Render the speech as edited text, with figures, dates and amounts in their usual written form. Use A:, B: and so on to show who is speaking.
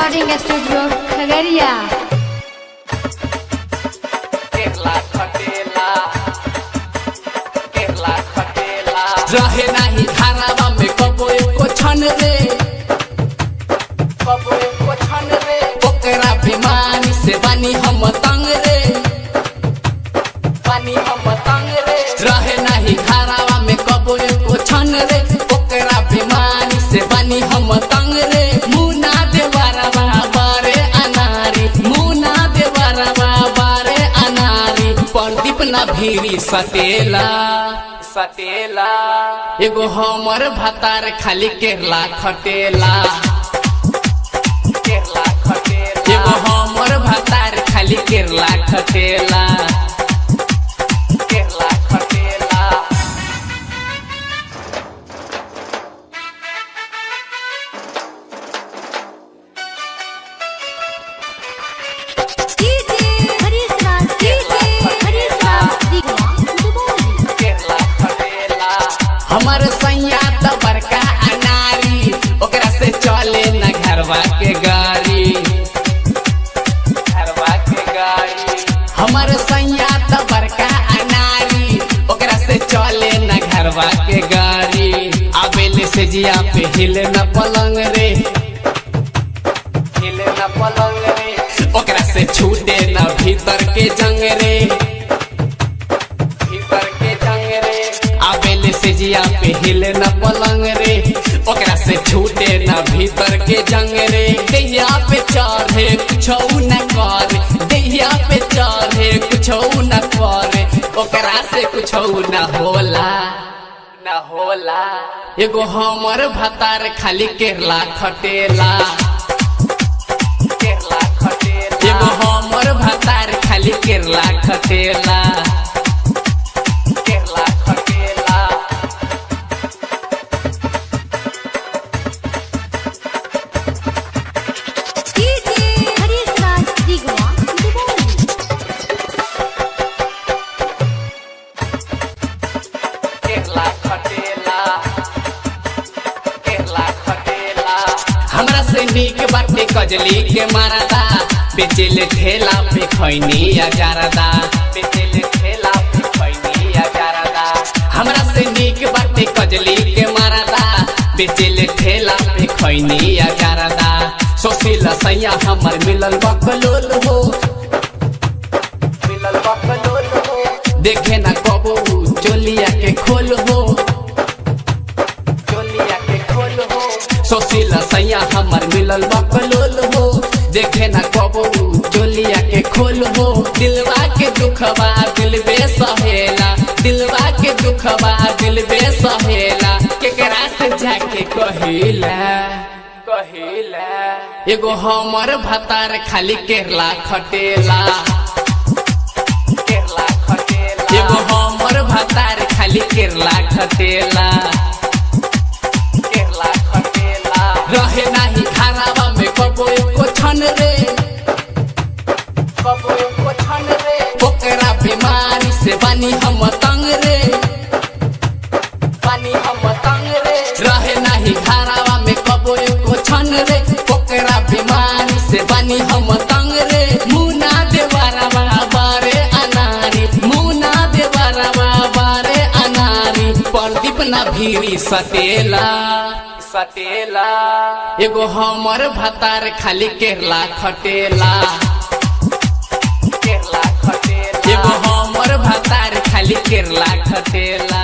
A: Recording studio Khagaria.
B: रहे नाही खानावा में कबो एको छन रे, कबो एको छन रे, ओकरा बेमानी से बानी हम तंग रे, बानी हम तंग रे। रहे नाही खानावा में कबो एको छन रे, ओकरा बेमानी से बानी हम तंग रे। मुना देवरवा बारे अनारी, मुना देवरवा बारे अनारी, प्रदीप ना भीरी सटेला सटेला। एगो हमर भतार खाली केरला खटेला, केरला खटेला। एगो हमर भतार खाली केरला खटेला, केरला खटेला। हमर सैया तो बड़का अनारी, ओकरा से चले न घरवा के गाड़ी, घरवा के गाड़ी। हमर सैया तो बड़का अनारी, ओकरा से चले न घरवा के गाड़ी। आबेले से जिया पे हिले न पलंग रे, हिले न पलंग रे, ओकरा से छूटे न भीतर के जंग रे, भीतर के जंग रे। आबेले से जिया पे हिले न पलंग रे, ओकरा से छूटे न भीतर के जंग रे। देहिया पे चढ़े कुछ न करे, देहिया पे चढ़े कुछ न करे, ओकरा से कुछ न होला, न होला। एगो हमर भतार खाली केरला खटेला, केरला खटेला। एगो हमर भतार खाली केरला खटेला, केरला खटेला। केरला खटेला, केरला खटेला। हमरा से नीक बाटे कजली के मारदा, बेचेले ठेला पे खैनी अजारदा, बेचेले ठेला पे खैनी अजारदा। हमरा से नीक बाटे कजली के मारदा, बेचेले ठेला पे खैनी अजारदा। सोशीला सैया हमर मिलल बकलोल हो, मिलल बकलोल हो। देखे ना कबो चोलिया के खोल हो, चोलिया के खोल हो। सोशीला सैया हमर मिलल बकलोल हो, देखे ना कबो चोलिया के खोल हो। दिलवा के दुखवा दिलबे सहेला, दिलवा के दुखवा दिलबे सहेला, केकरा से जाके कहिला, कहिला। एगो हमर भतार खाली केरला खटेला, केरला खटेला। एगो हमर भतार खाली केरला खटेला, केरला खटेला। रहे नाही खानावा में कबो एको छन रे, कबो एको छन रे, ओकरा बेमारी से बानी हम तंग रे, बानी हम तंग रे। रहे नाही खानावा में कबो एको छन रे, ओकरा बेमारी से बानी हम तंग रे। मुना देवरवा बारे अनारी, मुना देवरवा बारे अनारी, प्रदीप ना भीरी सटेला, सटेला। एगो हमर भतार खाली केरला खटेला, केरला खटेला। एगो हमर भतार खाली केरला खटेला।